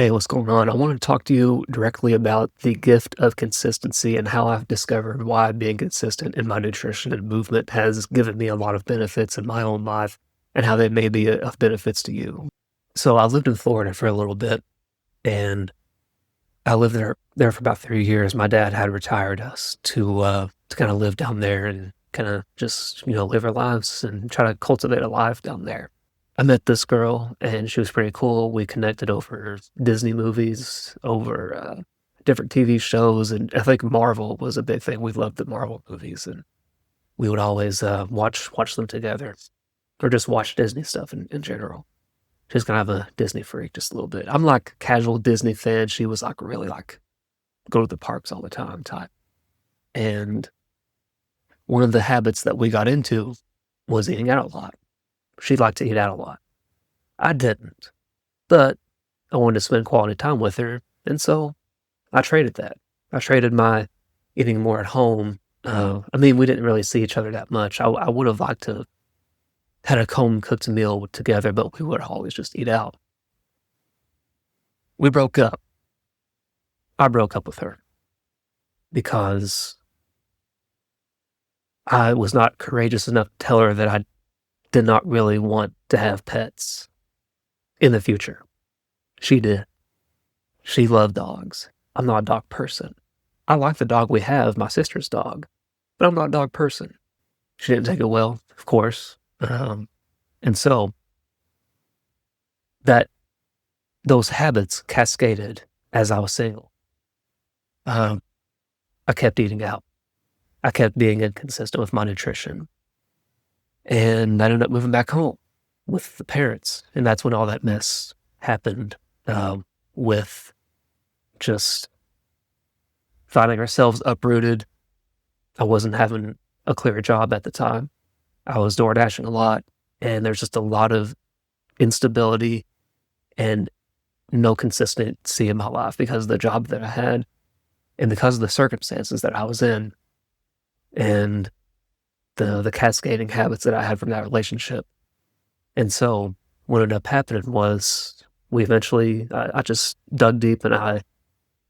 Hey, what's going on? I want to talk to you directly about the gift of consistency and how I've discovered why being consistent in my nutrition and movement has given me a lot of benefits in my own life and how they may be of benefits to you. So I lived in Florida for a little bit and I lived there for about 3 years. My dad had retired us to kind of live down there and kind of just, live our lives and try to cultivate a life down there. I met this girl and she was pretty cool. We connected over Disney movies, over different TV shows, and I think Marvel was a big thing. We loved the Marvel movies, and we would always watch them together, or just watch Disney stuff in general. She's kind of a Disney freak, just a little bit. I'm like casual Disney fan. She was like really like go to the parks all the time type. And one of the habits that we got into was eating out a lot. She liked to eat out a lot. I didn't, but I wanted to spend quality time with her, and so I traded that. I traded my eating more at home. I mean, we didn't really see each other that much. I would have liked to had a home cooked meal together, but we would always just eat out. We broke up. I broke up with her because I was not courageous enough to tell her that I did not really want to have pets in the future. She did. She loved dogs. I'm not a dog person. I like the dog we have, my sister's dog, but I'm not a dog person. She didn't take it well, of course. And so that those habits cascaded as I was single. I kept eating out. I kept being inconsistent with my nutrition. And I ended up moving back home with the parents. And that's when all that mess happened, with just finding ourselves uprooted. I wasn't having a clear job at the time. I was door dashing a lot, and there's just a lot of instability and no consistency in my life because of the job that I had and because of the circumstances that I was in and the cascading habits that I had from that relationship. And so what ended up happening was we eventually, I just dug deep and I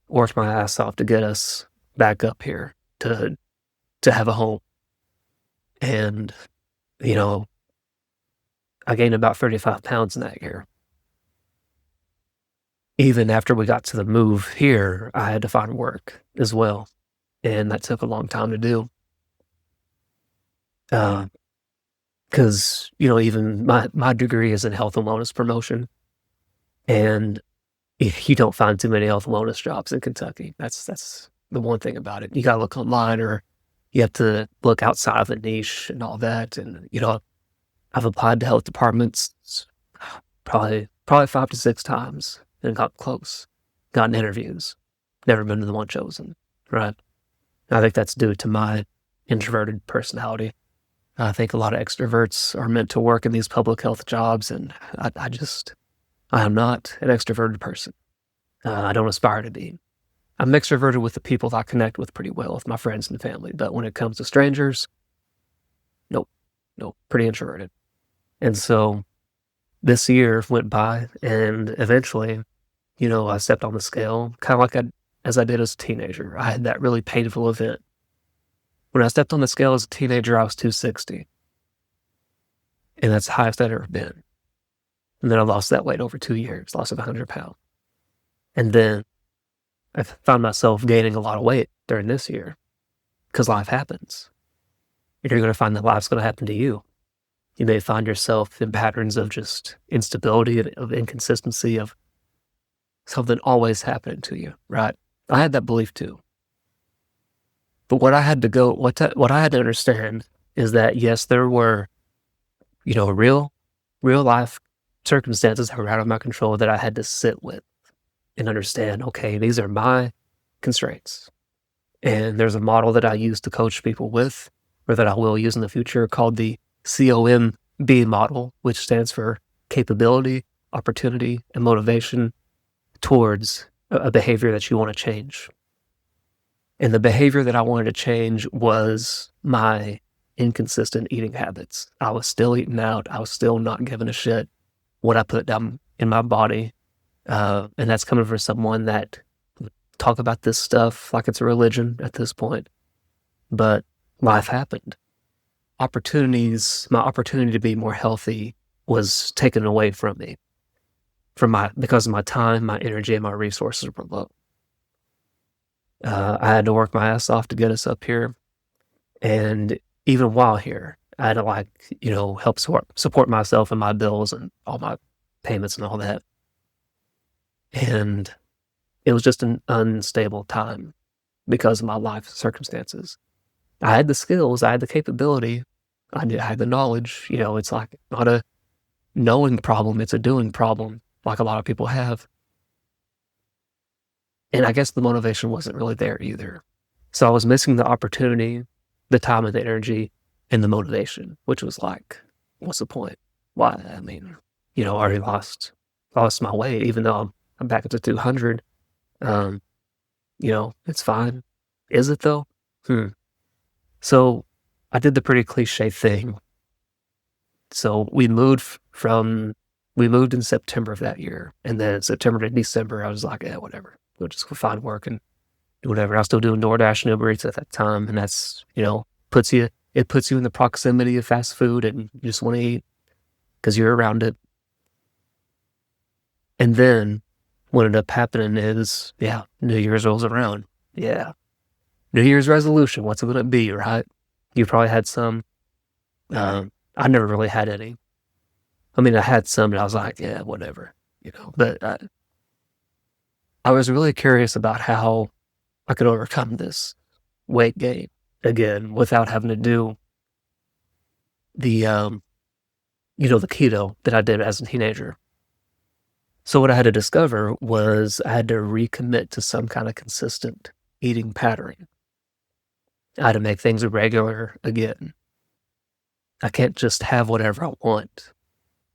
worked my ass off to get us back up here to have a home. And, I gained about 35 pounds in that year. Even after we got to the move here, I had to find work as well. And that took a long time to do. Because, even my degree is in health and wellness promotion. And you don't find too many health and wellness jobs in Kentucky. That's the one thing about it. You got to look online or you have to look outside of the niche and all that. And, I've applied to health departments probably 5 to 6 times and got close, gotten interviews, never been the one chosen, right? I think that's due to my introverted personality. I think a lot of extroverts are meant to work in these public health jobs, and I am not an extroverted person. I don't aspire to be. I'm extroverted with the people that I connect with pretty well, with my friends and family, but when it comes to strangers, nope, pretty introverted. And so this year went by, and eventually, I stepped on the scale, kind of like as I did as a teenager. I had that really painful event. When I stepped on the scale as a teenager, I was 260. And that's the highest I'd ever been. And then I lost that weight over 2 years, lost 100 pounds. And then I found myself gaining a lot of weight during this year because life happens. And you're going to find that life's going to happen to you. You may find yourself in patterns of just instability, of inconsistency, of something always happening to you, right? I had that belief too. But what I had to understand is that yes, there were, real life circumstances that were out of my control that I had to sit with and understand, okay, these are my constraints. And there's a model that I use to coach people with, or that I will use in the future, called the COMB model, which stands for capability, opportunity, and motivation towards a behavior that you want to change. And the behavior that I wanted to change was my inconsistent eating habits. I was still eating out. I was still not giving a shit what I put down in my body. And that's coming from someone that talk about this stuff like it's a religion at this point. But life happened. My opportunity to be more healthy was taken away from me because of my time, my energy, and my resources were low. I had to work my ass off to get us up here, and even while here, I had to help support myself and my bills and all my payments and all that. And it was just an unstable time because of my life circumstances. I had the skills, I had the capability, I had the knowledge. It's like not a knowing problem, it's a doing problem, like a lot of people have. And I guess the motivation wasn't really there either. So I was missing the opportunity, the time and the energy, and the motivation, which was like, what's the point? Why? I mean, I already lost my weight, even though I'm back up to 200. It's fine. Is it though? So I did the pretty cliche thing. So we moved in September of that year. And then September to December, I was like, yeah, whatever. We'll just go find work and do whatever. I was still doing DoorDash and Uber Eats at that time. And that's, puts you in the proximity of fast food and you just want to eat because you're around it. And then what ended up happening is, New Year's rolls around. Yeah. New Year's resolution. What's it going to be, right? You probably had some. I never really had any. I mean, I had some and I was like, yeah, whatever, but I was really curious about how I could overcome this weight gain again without having to do the, the keto that I did as a teenager. So what I had to discover was I had to recommit to some kind of consistent eating pattern. I had to make things regular again. I can't just have whatever I want.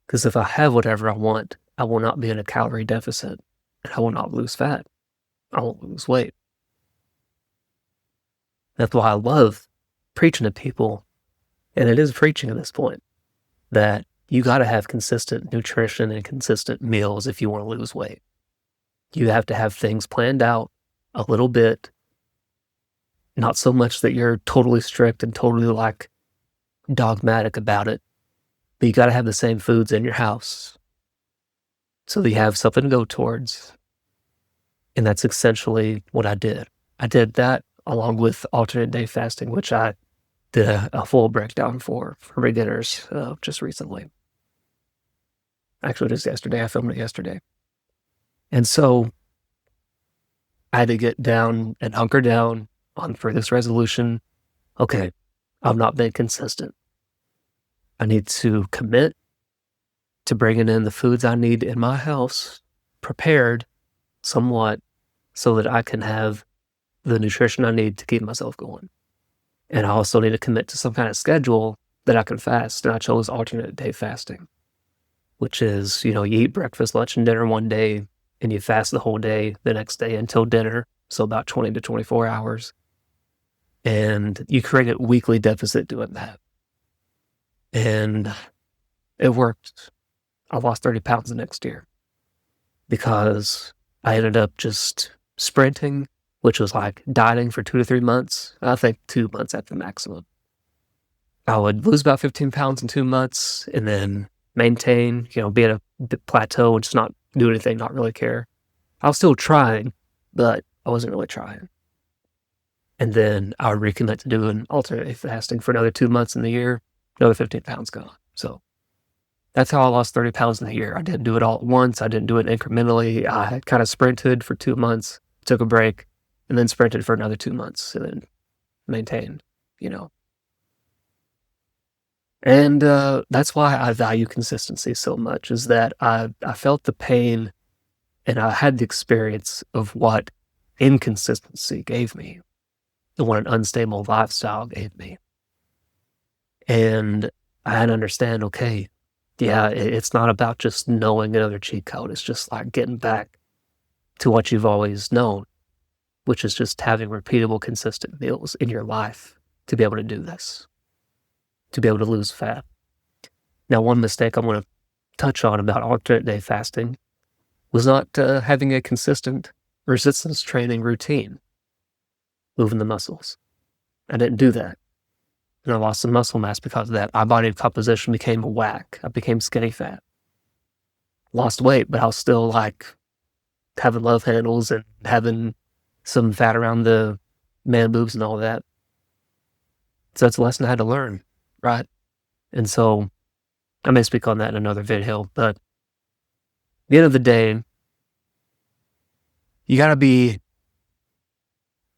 Because if I have whatever I want, I will not be in a calorie deficit. And I will not lose fat. I won't lose weight. That's why I love preaching to people, and it is preaching at this point, that you got to have consistent nutrition and consistent meals if you want to lose weight. You have to have things planned out a little bit, not so much that you're totally strict and totally dogmatic about it, but you got to have the same foods in your house so that you have something to go towards. And that's essentially what I did. I did that along with alternate day fasting, which I did a full breakdown for beginners just recently. Actually, just yesterday. I filmed it yesterday. And so I had to get down and hunker down for this resolution. Okay, I've not been consistent. I need to commit to bringing in the foods I need in my house, prepared somewhat, so that I can have the nutrition I need to keep myself going. And I also need to commit to some kind of schedule that I can fast. And I chose alternate day fasting, which is, you eat breakfast, lunch, and dinner one day, and you fast the whole day the next day until dinner. So about 20 to 24 hours. And you create a weekly deficit doing that. And it worked. I lost 30 pounds the next year because I ended up just sprinting, which was like dieting for 2 to 3 months. I think 2 months at the maximum. I would lose about 15 pounds in 2 months and then maintain, be at a plateau and just not do anything, not really care. I was still trying, but I wasn't really trying. And then I would recommit to doing alternate fasting for another 2 months in the year, another 15 pounds gone. So that's how I lost 30 pounds in a year. I didn't do it all at once. I didn't do it incrementally. I kind of sprinted for 2 months, took a break, and then sprinted for another 2 months, and then maintained, And that's why I value consistency so much, is that I felt the pain and I had the experience of what inconsistency gave me, and what an unstable lifestyle gave me. And I had to understand, okay, it's not about just knowing another cheat code. It's just like getting back to what you've always known, which is just having repeatable, consistent meals in your life to be able to do this, to be able to lose fat. Now, one mistake I'm going to touch on about alternate day fasting, was not having a consistent resistance training routine, moving the muscles. I didn't do that. And I lost some muscle mass because of that. My body composition became whack. I became skinny fat. Lost weight, but I was still like having love handles and having some fat around the man boobs and all that. So that's a lesson I had to learn, right? And so I may speak on that in another video, but at the end of the day, you got to be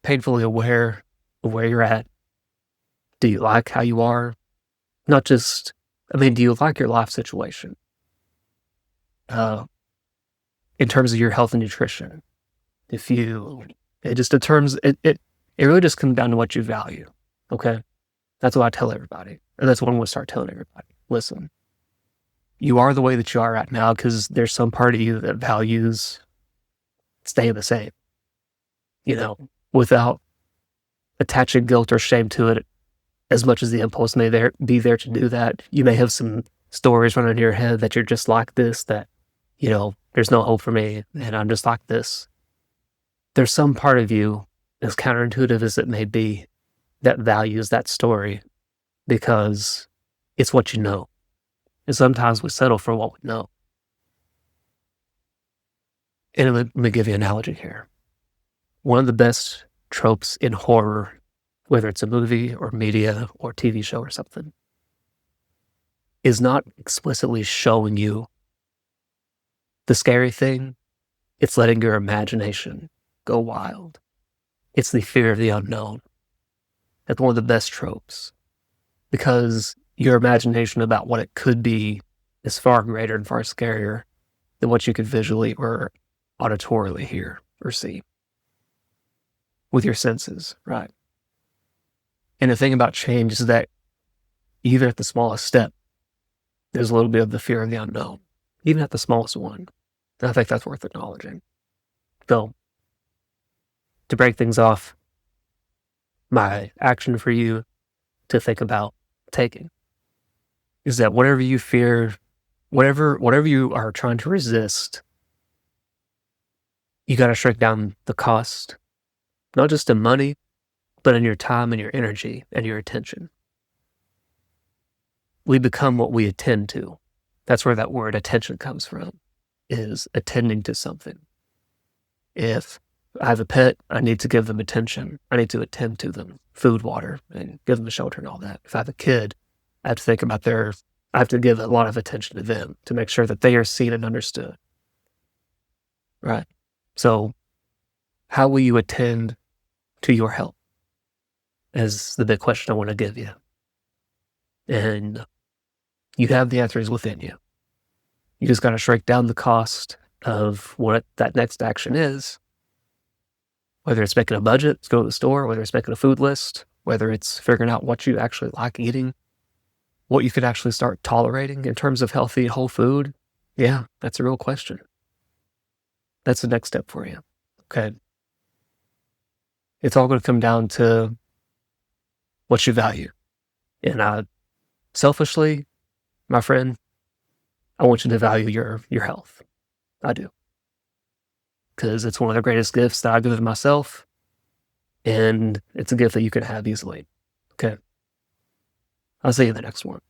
painfully aware of where you're at. Do you like how you are? Not just, do you like your life situation? In terms of your health and nutrition, it really just comes down to what you value. Okay. That's what I tell everybody. And that's what I'm going to start telling everybody. Listen, you are the way that you are right now because there's some part of you that values staying the same, without attaching guilt or shame to it. As much as the impulse may be there to do that, you may have some stories running in your head that you're just like this, that, there's no hope for me and I'm just like this. There's some part of you, as counterintuitive as it may be, that values that story because it's what you know. And sometimes we settle for what we know. And let me give you an analogy here. One of the best tropes in horror, whether it's a movie or media or TV show or something, is not explicitly showing you the scary thing. It's letting your imagination go wild. It's the fear of the unknown. That's one of the best tropes because your imagination about what it could be is far greater and far scarier than what you could visually or auditorily hear or see with your senses, right? And the thing about change is that even at the smallest step, there's a little bit of the fear of the unknown, even at the smallest one. And I think that's worth acknowledging. So, to break things off, my action for you to think about taking is that whatever you fear, whatever you are trying to resist, you got to shrink down the cost, not just in money, but in your time and your energy and your attention. We become what we attend to. That's where that word attention comes from, is attending to something. If I have a pet, I need to give them attention. I need to attend to them, food, water, and give them a shelter and all that. If I have a kid, I have to think about I have to give a lot of attention to them to make sure that they are seen and understood. Right? So, how will you attend to your health is the big question I want to give you. And you have the answers within you. You just got to shrink down the cost of what that next action is. Whether it's making a budget to go to the store, whether it's making a food list, whether it's figuring out what you actually like eating, what you could actually start tolerating in terms of healthy, whole food. Yeah, that's a real question. That's the next step for you. Okay. It's all going to come down to what you value. And selfishly, my friend, I want you to value your health. I do. Because it's one of the greatest gifts that I've given myself. And it's a gift that you can have easily. Okay. I'll see you in the next one.